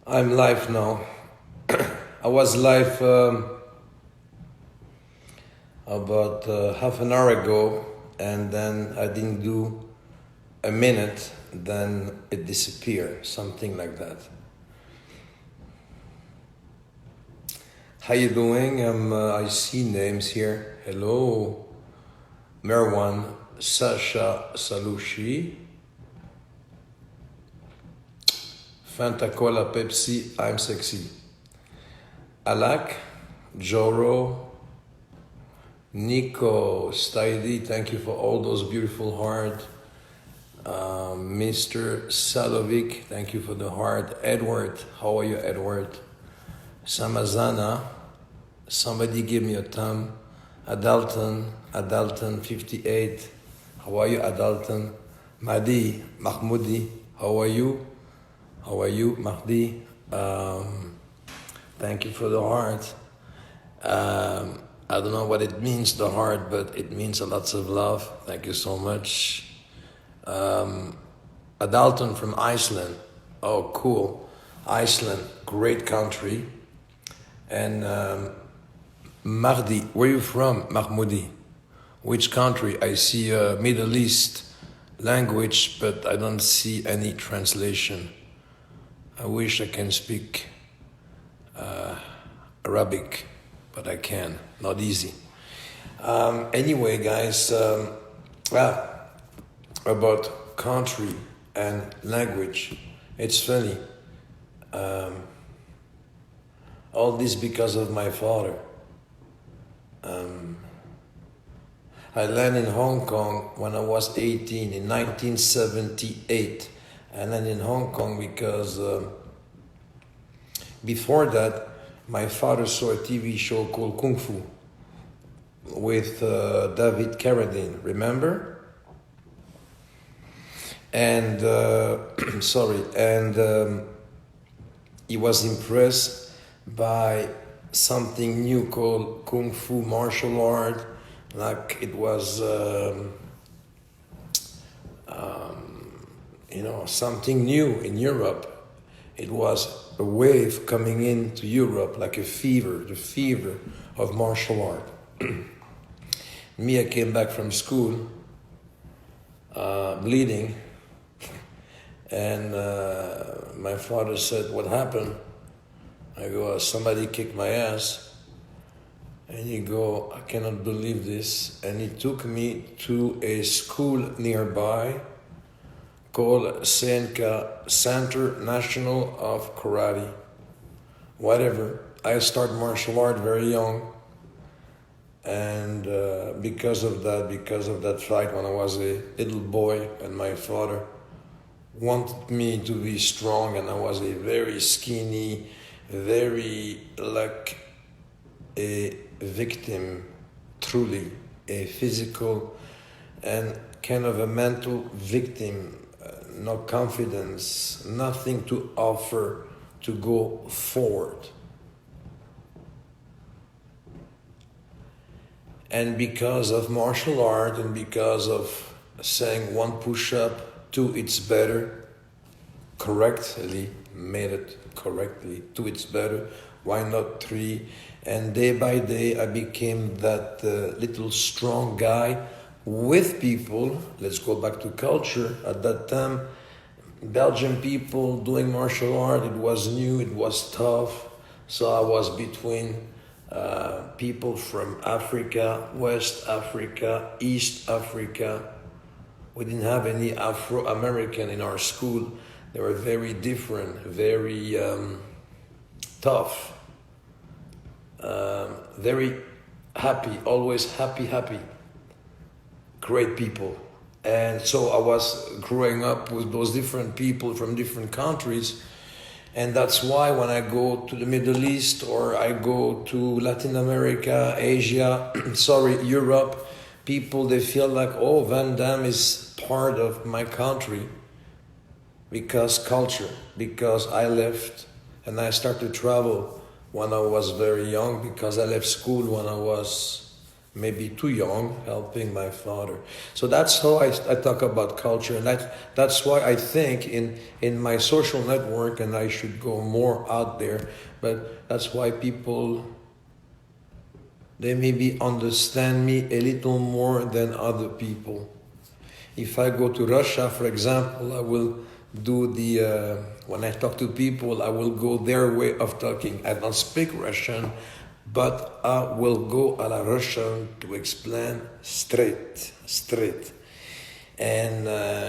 I'm live now. I was live about half an hour ago, and then I didn't do a minute, then it disappeared, something like that. How you doing? I see names here. Hello, Merwan, Sasha Salushi, Fanta Cola, Pepsi, I'm sexy. Alak, Joro, Nico, Staidi, thank you for all those beautiful heart. Mr. Salovic, thank you for the heart. Edward, how are you, Edward? Samazana, somebody give me a thumb. Adalton 58, how are you, Adalton? Mahdi, Mahmoudi, how are you? How are you, Mahdi? Thank you for the heart. I don't know what it means, the heart, but it means a lots of love. Thank you so much. Adalton from Iceland. Oh, cool. Iceland, great country. And Mahdi, where are you from, Mahmoudi? Which country? I see Middle East language, but I don't see any translation. I wish I can speak Arabic, but I can. Not easy. Anyway, guys, about country and language, it's funny. All this because of my father. I landed in Hong Kong when I was 18 in 1978. I landed in Hong Kong because before that, my father saw a TV show called Kung Fu with David Carradine, remember? And he was impressed by something new called Kung Fu martial art, like it was something new in Europe. It was a wave coming into Europe, like a fever, the fever of martial art. Me, I came back from school, bleeding, and my father said, "What happened?" I go, "Somebody kicked my ass." And he go, "I cannot believe this." And he took me to a school nearby called Senka, Center National of Karate. Whatever. I started martial art very young. And because of that fight when I was a little boy, and my father wanted me to be strong, and I was a very skinny, very like a victim, truly a physical and kind of a mental victim, no confidence, nothing to offer to go forward. And because of martial art and because of saying one push-up, two it's better, correctly, made it correctly, two it's better, why not three? And day by day I became that little strong guy with people. Let's go back to culture. At that time, Belgian people doing martial art, it was new, it was tough. So I was between people from Africa, West Africa, East Africa. We didn't have any Afro-American in our school. They were very different, very tough, very happy, always happy, great people. And so I was growing up with those different people from different countries. And that's why when I go to the Middle East or I go to Latin America, Asia, Europe, people, they feel like, oh, Van Damme is part of my country because culture, because I left and I started to travel when I was very young, because I left school when I was maybe too young, helping my father. So that's how I talk about culture, and that's why I think in my social network, and I should go more out there, but that's why people, they maybe understand me a little more than other people. If I go to Russia, for example, I will do when I talk to people, I will go their way of talking. I don't speak Russian, but I will go à la Russian to explain straight. And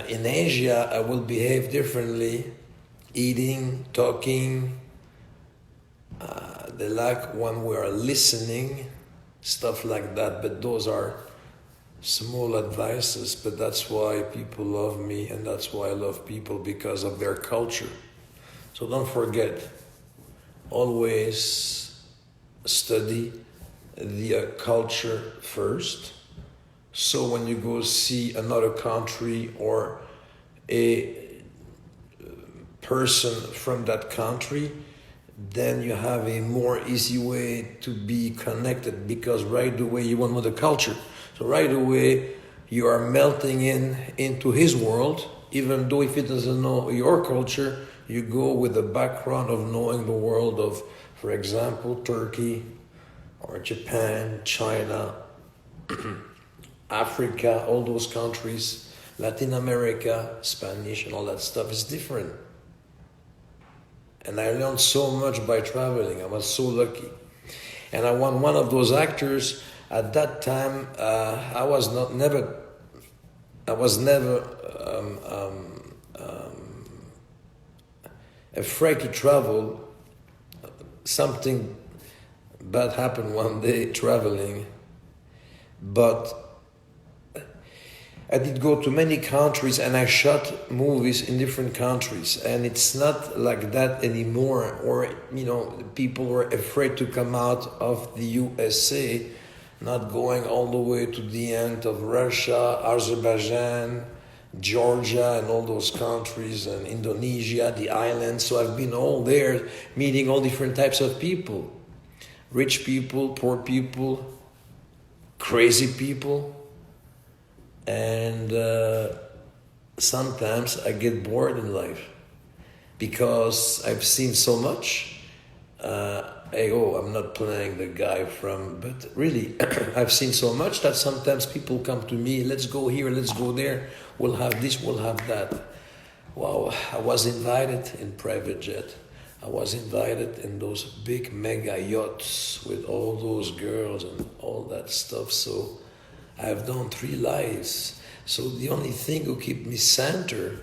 in Asia, I will behave differently, eating, talking. They like when we are listening, stuff like that, but those are small advices, but that's why people love me, and that's why I love people, because of their culture. So don't forget, always study the culture first. So when you go see another country or a person from that country, then you have a more easy way to be connected, because right away you want to know the culture. So right away, you are melting into his world, even though if he doesn't know your culture, you go with the background of knowing the world of, for example, Turkey or Japan, China, Africa, all those countries, Latin America, Spanish, and all that stuff is different. And I learned so much by traveling. I was so lucky. And I was one of those actors. At that time, I was never afraid to travel. Something bad happened one day traveling, but I did go to many countries, and I shot movies in different countries, and it's not like that anymore. Or people were afraid to come out of the USA, not going all the way to the end of Russia, Azerbaijan, Georgia, and all those countries, and Indonesia, the islands. So I've been all there, meeting all different types of people. Rich people, poor people, crazy people. And sometimes I get bored in life because I've seen so much. I'm not playing the guy but really, I've seen so much that sometimes people come to me, let's go here, let's go there, we'll have this, we'll have that. Wow, I was invited in private jet. I was invited in those big mega yachts with all those girls and all that stuff. So I've done 3 lives. So the only thing who keep me centered,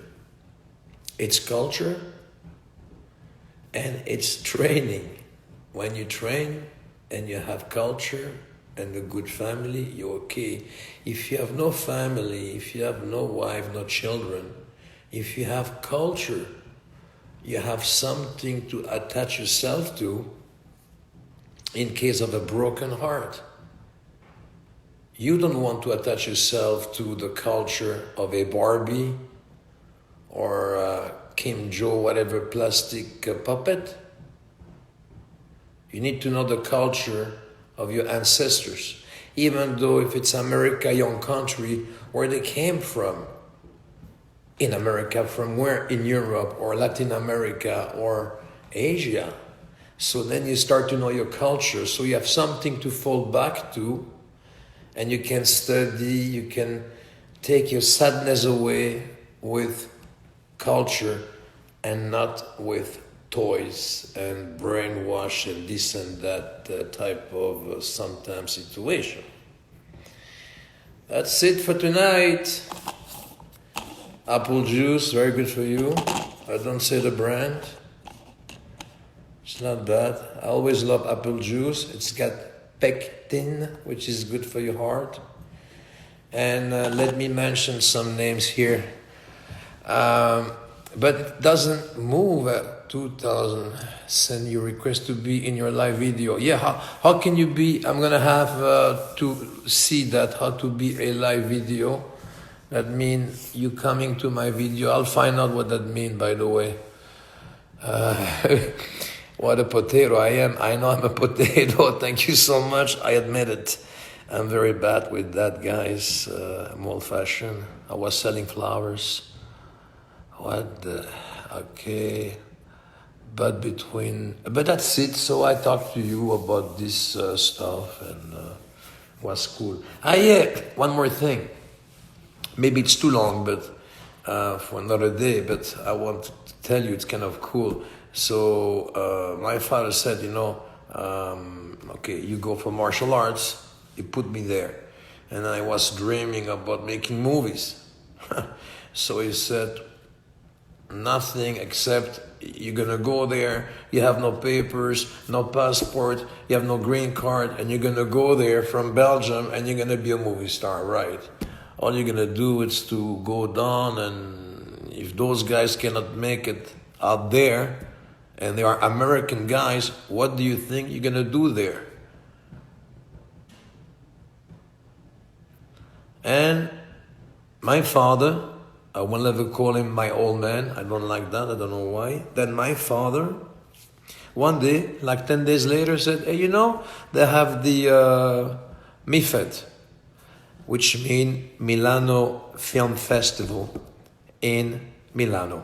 it's culture and it's training. When you train and you have culture and a good family, you're okay. If you have no family, if you have no wife, no children, if you have culture, you have something to attach yourself to in case of a broken heart. You don't want to attach yourself to the culture of a Barbie or Kim Joe, whatever plastic puppet. You need to know the culture of your ancestors, even though if it's America, young country, where they came from. In America, from where? In Europe or Latin America or Asia. So then you start to know your culture. So you have something to fall back to, and you can study, you can take your sadness away with culture and not with toys and brainwash and this and that type of sometimes situation. That's it for tonight. Apple juice, very good for you. I don't say the brand. It's not bad. I always love apple juice. It's got pectin, which is good for your heart. And let me mention some names here. But it doesn't move at 2,000. Send your request to be in your live video. Yeah, how can you be? I'm going to have to see that, how to be a live video. That means you coming to my video. I'll find out what that means, by the way. What a potato I am. I know I'm a potato. Thank you so much. I admit it. I'm very bad with that, guys. I'm old-fashioned. I was selling flowers. What the... Okay. But that's it. So I talked to you about this stuff and was cool. Ah, yeah, one more thing. Maybe it's too long, but for another day. But I want to tell you, it's kind of cool. So my father said, okay, you go for martial arts. He put me there, and I was dreaming about making movies. So he said, nothing except you're gonna go there, you have no papers, no passport, you have no green card, and you're gonna go there from Belgium and you're gonna be a movie star, right? All you're gonna do is to go down, and if those guys cannot make it out there, and they are American guys, what do you think you're gonna do there? And my father, I will never call him my old man. I don't like that. I don't know why. Then my father, one day, like 10 days later, said, hey, they have the MIFED, which means Milano Film Festival in Milan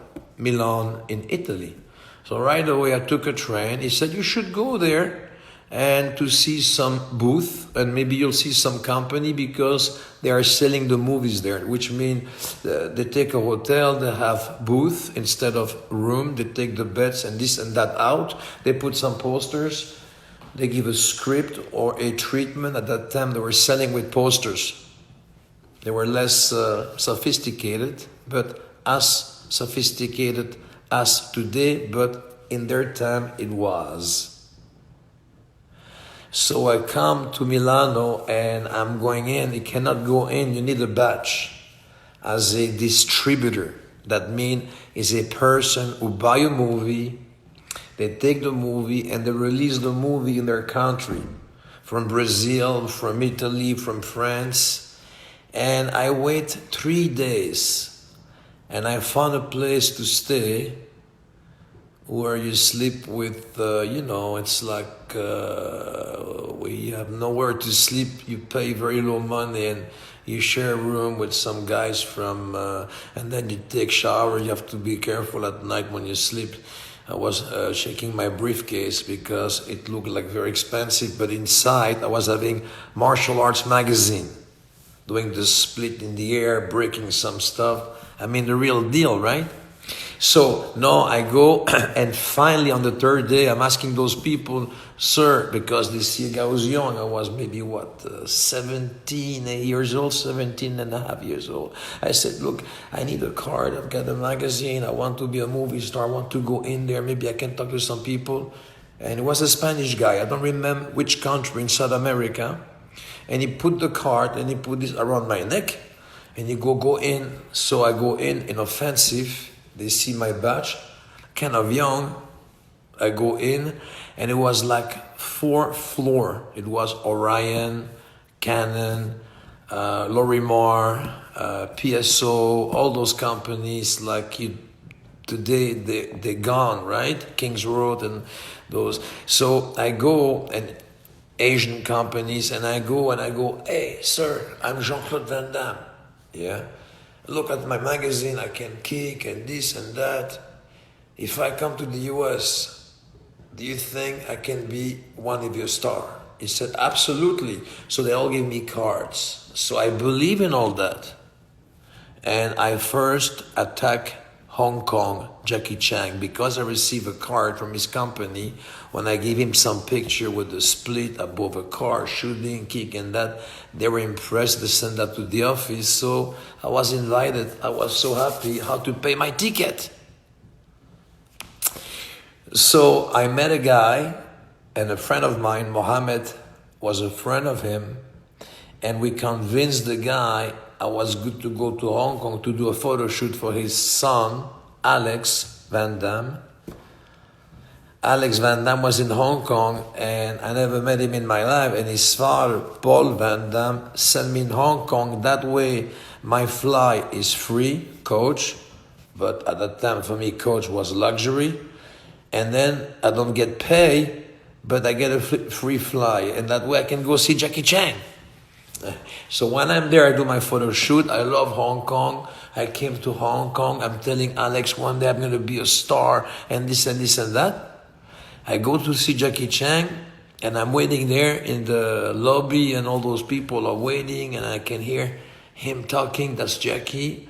in Italy. So right away I took a train. He said, you should go there and to see some booth, and maybe you'll see some company because they are selling the movies there, which means they take a hotel, they have booth instead of room, they take the beds and this and that out, they put some posters, they give a script or a treatment. At that time they were selling with posters. They were less sophisticated, but as sophisticated as today, but in their time it was. So I come to Milano and I'm going in. You cannot go in, you need a badge. As a distributor, that means is a person who buy a movie, they take the movie and they release the movie in their country. From Brazil, from Italy, from France. And I wait 3 days and I found a place to stay where you sleep with, it's like we have nowhere to sleep. You pay very low money and you share a room with some guys from, and then you take shower. You have to be careful at night when you sleep. I was shaking my briefcase because it looked like very expensive, but inside I was having martial arts magazine, doing the split in the air, breaking some stuff. I mean, the real deal, right? So now I go, and finally on the third day, I'm asking those people, sir, because they see I was young. I was maybe 17 years old, 17 and a half years old. I said, look, I need a card. I've got a magazine. I want to be a movie star. I want to go in there. Maybe I can talk to some people. And it was a Spanish guy. I don't remember which country in South America. And he put the card and he put this around my neck. And he go in. So I go in offensive. They see my badge, kind of young. I go in, and it was like 4 floors. It was Orion, Canon, Lorimar, PSO, all those companies. Today they gone, right? Kings Road and those. So I go, and Asian companies, and I go, hey, sir, I'm Jean-Claude Van Damme. Yeah. Look at my magazine, I can kick and this and that. If I come to the US, do you think I can be one of your stars? He said, absolutely. So they all gave me cards. So I believe in all that. And I first attack Hong Kong, Jackie Chan, because I received a card from his company when I gave him some picture with the split above a car, shooting, kick, and that. They were impressed. They sent that to the office. So I was invited. I was so happy how to pay my ticket. So I met a guy, and a friend of mine, Mohammed, was a friend of him, and we convinced the guy I was good to go to Hong Kong to do a photo shoot for his son, Alex Van Damme. Alex Van Damme was in Hong Kong, and I never met him in my life, and his father, Paul Van Damme, sent me in Hong Kong. That way, my flight is free, coach, but at that time, for me, coach was luxury, and then I don't get paid, but I get a free fly, and that way I can go see Jackie Chan. So when I'm there, I do my photo shoot. I love Hong Kong. I came to Hong Kong. I'm telling Alex one day I'm going to be a star and this and this and that. I go to see Jackie Chan and I'm waiting there in the lobby and all those people are waiting and I can hear him talking. That's Jackie.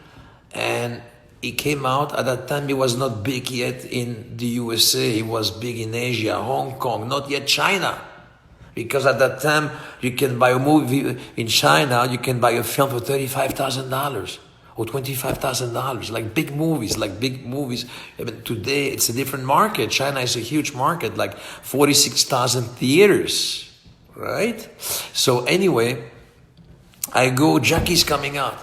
And he came out. At that time, he was not big yet in the USA. He was big in Asia, Hong Kong, not yet China. Because at that time, you can buy a movie in China, you can buy a film for $35,000 or $25,000, like big movies. I mean, today, it's a different market. China is a huge market, like 46,000 theaters, right? So anyway, I go, Jackie's coming out.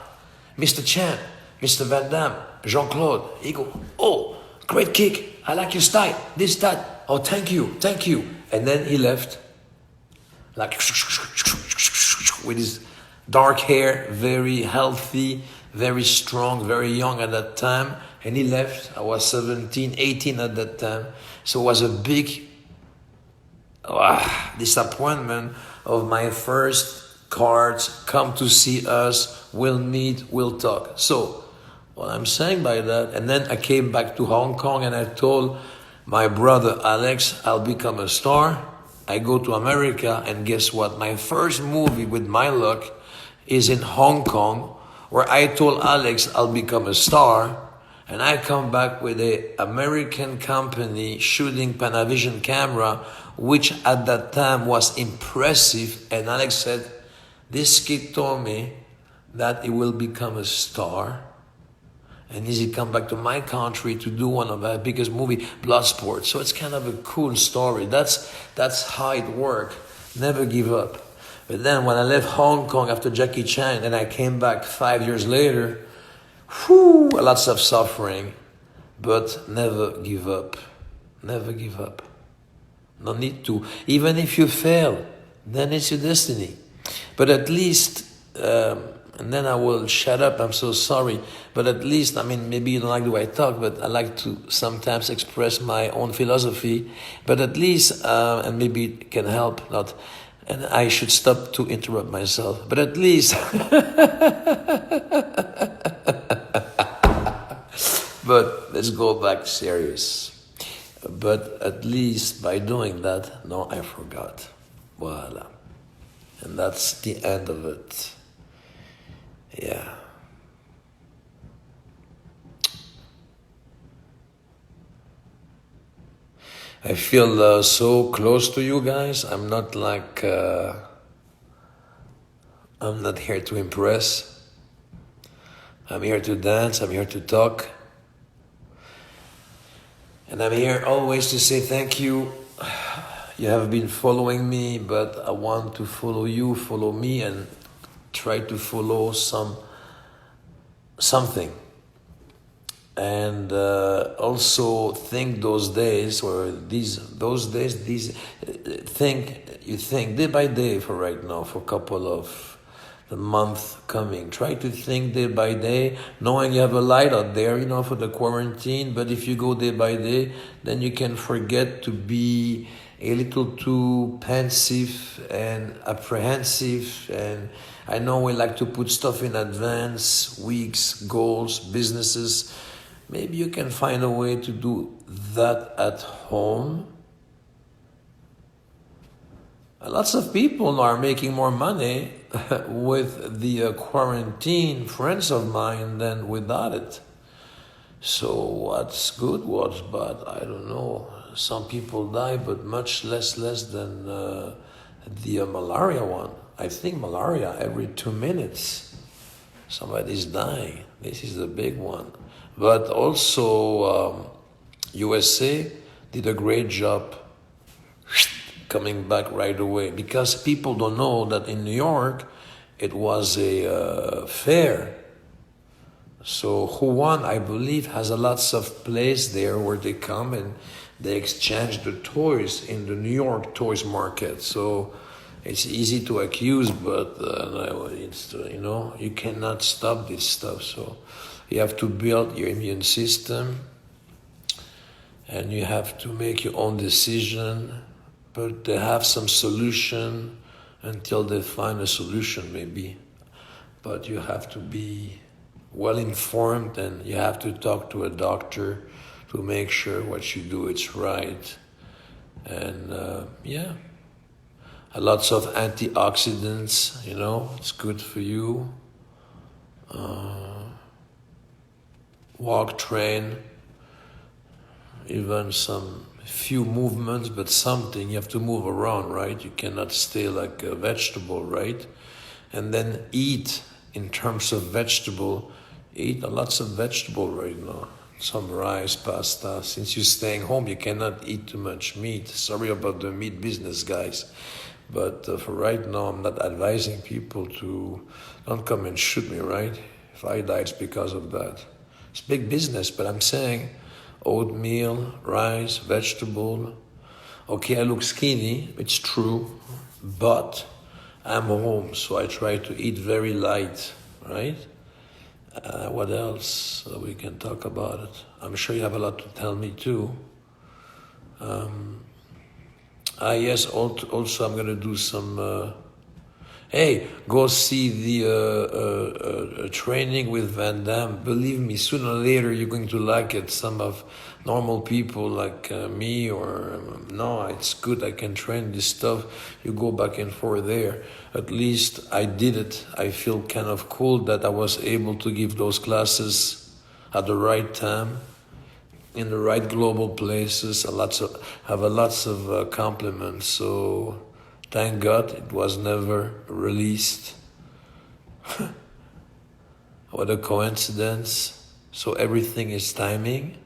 Mr. Chan, Mr. Van Damme, Jean-Claude. He go, oh, great kick. I like your style. This, that. Oh, thank you. And then he left. Like with his dark hair, very healthy, very strong, very young at that time. And he left. I was 17, 18 at that time. So it was a big disappointment of my first cards. Come to see us. We'll meet. We'll talk. So what I'm saying by that, and then I came back to Hong Kong and I told my brother Alex, I'll become a star. I go to America and guess what? My first movie with my luck is in Hong Kong where I told Alex I'll become a star and I come back with a American company shooting Panavision camera which at that time was impressive and Alex said, this kid told me that he will become a star. And he come back to my country to do one of my biggest movie, Bloodsport. So it's kind of a cool story. That's how it worked. Never give up. But then when I left Hong Kong after Jackie Chan and I came back 5 years later, lots of suffering. But never give up. Never give up. No need to. Even if you fail, then it's your destiny. But at least... and then I will shut up, I'm so sorry. But at least, I mean, maybe you don't like the way I talk, but I like to sometimes express my own philosophy. But at least, and maybe it can help, not, and I should stop to interrupt myself. But at least, but let's go back serious. But at least by doing that, no, I forgot. Voila. And that's the end of it. Yeah. I feel so close to you guys. I'm not like, I'm not here to impress. I'm here to dance. I'm here to talk. And I'm here always to say thank you. You have been following me, but I want to follow you, follow me, and try to follow something. And also think those days you think day by day for right now, for a couple of the month coming. Try to think day by day, knowing you have a light out there, for the quarantine. But if you go day by day, then you can forget to be a little too pensive and apprehensive. And I know we like to put stuff in advance, weeks, goals, businesses. Maybe you can find a way to do that at home. Lots of people are making more money with the quarantine, friends of mine, than without it. So what's good, what's bad, I don't know. Some people die, but much less than the malaria one. I think malaria, every 2 minutes, somebody's dying. This is the big one. But also, USA did a great job coming back right away, because people don't know that in New York, it was a fair. So Juan, I believe, has a lots of place there where they come and they exchange the toys in the New York toys market. So it's easy to accuse, but it's you cannot stop this stuff. So you have to build your immune system, and you have to make your own decision. But they have some solution, until they find a solution maybe. But you have to be well informed, and you have to talk to a doctor to make sure what you do is right. And lots of antioxidants, it's good for you. Walk, train, even some few movements, but something. You have to move around, right? You cannot stay like a vegetable, right? And then eat in terms of vegetable. Eat lots of vegetable right now. Some rice, pasta. Since you're staying home, you cannot eat too much meat. Sorry about the meat business, guys. But for right now, I'm not advising people to don't come and shoot me, right? If I die, it's because of that. It's big business, but I'm saying oatmeal, rice, vegetable. Okay, I look skinny, it's true, but I'm home, so I try to eat very light, right? What else we can talk about it? I'm sure you have a lot to tell me too. Yes, also I'm going to do some... Hey, go see the training with Van Damme. Believe me, sooner or later you're going to like it. Some of normal people like me or... no, it's good, I can train this stuff. You go back and forth there. At least I did it. I feel kind of cool that I was able to give those classes at the right time, in the right global places. Have lots of compliments. So thank God it was never released. What a coincidence. So everything is timing.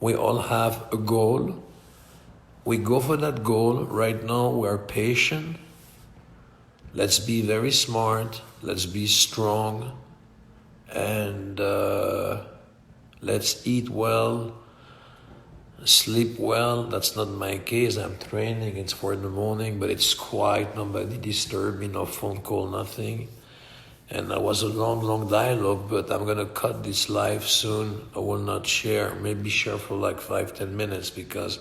We all have a goal. We go for that goal. Right now we are patient. Let's be very smart. Let's be strong. And let's eat well, sleep well. That's not my case. I'm training. It's 4 a.m, but it's quiet. Nobody disturb me. No phone call, nothing. And that was a long dialogue, but I'm going to cut this live soon. I will not share. Maybe share for like 5-10 minutes because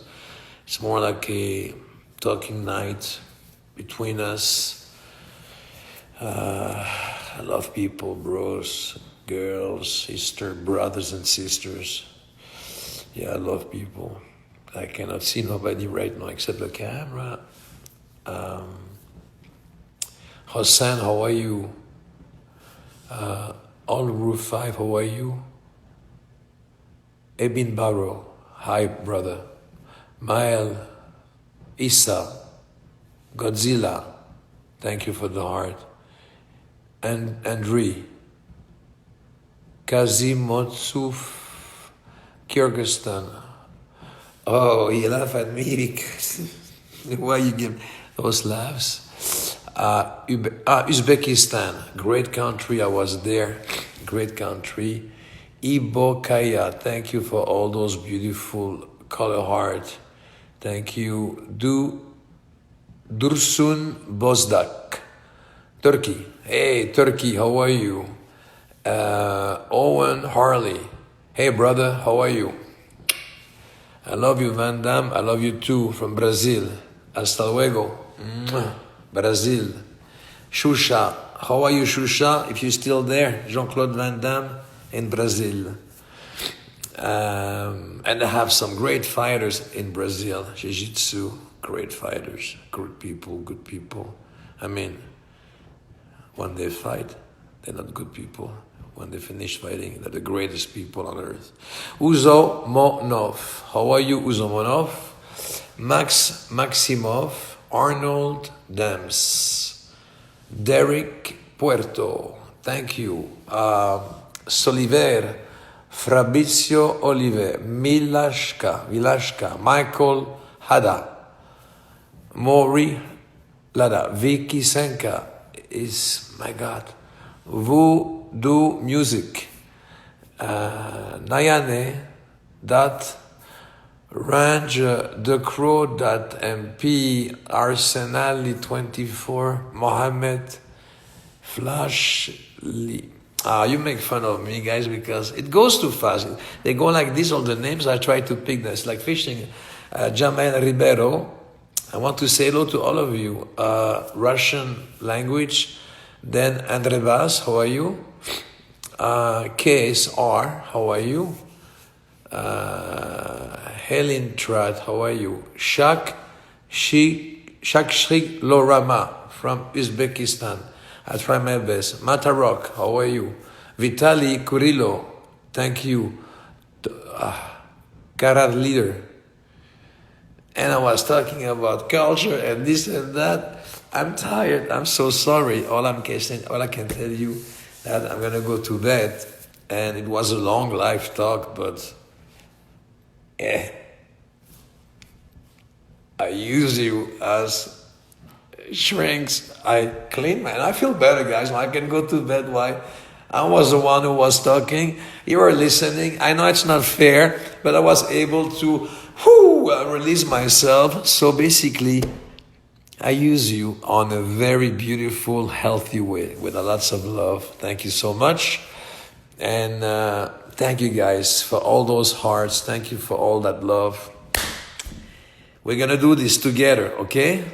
it's more like a talking night between us. I love people, bros, girls, sisters, brothers and sisters. Yeah, I love people. I cannot see nobody right now except the camera. Hossein, how are you? All Roof 5, how are you? Ebin Barrow, hi brother. Mael, Issa, Godzilla, thank you for the heart. And Andri, Kazimotsuf, Kyrgyzstan. Oh, he laughed at me because why you give those laughs? Uzbekistan, great country. I was there, great country. Ibokaya, thank you for all those beautiful color heart. Thank you. Dursun Bozdak, Turkey. Hey, Turkey, how are you? Owen Harley. Hey, brother, how are you? I love you, Van Damme. I love you too, from Brazil. Hasta luego. Brazil. Xuxa. How are you, Xuxa? If you're still there. Jean-Claude Van Damme in Brazil. And I have some great fighters in Brazil. Jiu-Jitsu. Great fighters. Good people. I mean, when they fight, they're not good people. When they finish fighting, they're the greatest people on earth. Uzo Monov. How are you, Uzo Monov? Max Maximov. Arnold Dems. Derek Puerto. Thank you. Soliver. Fabrizio Olive. Vilashka. Michael Hada. Mori Lada. Vicky Senka. Is, my God, Voodoo Music, Nayane, that Range, The Crow, that MP, Arsenali 24, Mohammed, Flash Lee. You make fun of me, guys, because it goes too fast. They go like this, all the names. I try to pick this, like fishing. Jamel Ribeiro, I want to say hello to all of you. Russian language. Then Andrebas, how are you? KSR, how are you? Helen Trat, how are you? Shakshri Lorama from Uzbekistan. I try my best. Matarok, how are you? Vitali Kurilo, thank you. Karar leader. And I was talking about culture and this and that. I'm tired. I'm so sorry. All I can tell you that I'm gonna go to bed. And it was a long live talk, but I use you as shrinks. I clean man. I feel better, guys. I can go to bed. Why? I was the one who was talking. You were listening. I know it's not fair, but I was able to release myself. So basically, I use you on a very beautiful, healthy way with a lots of love. Thank you so much. And thank you guys for all those hearts. Thank you for all that love. We're going to do this together, okay?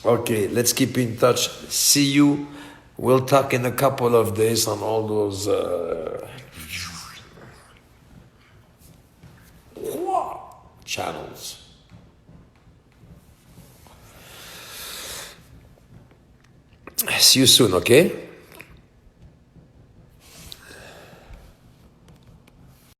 Okay, let's keep in touch. See you. We'll talk in a couple of days on all those channels. See you soon, okay?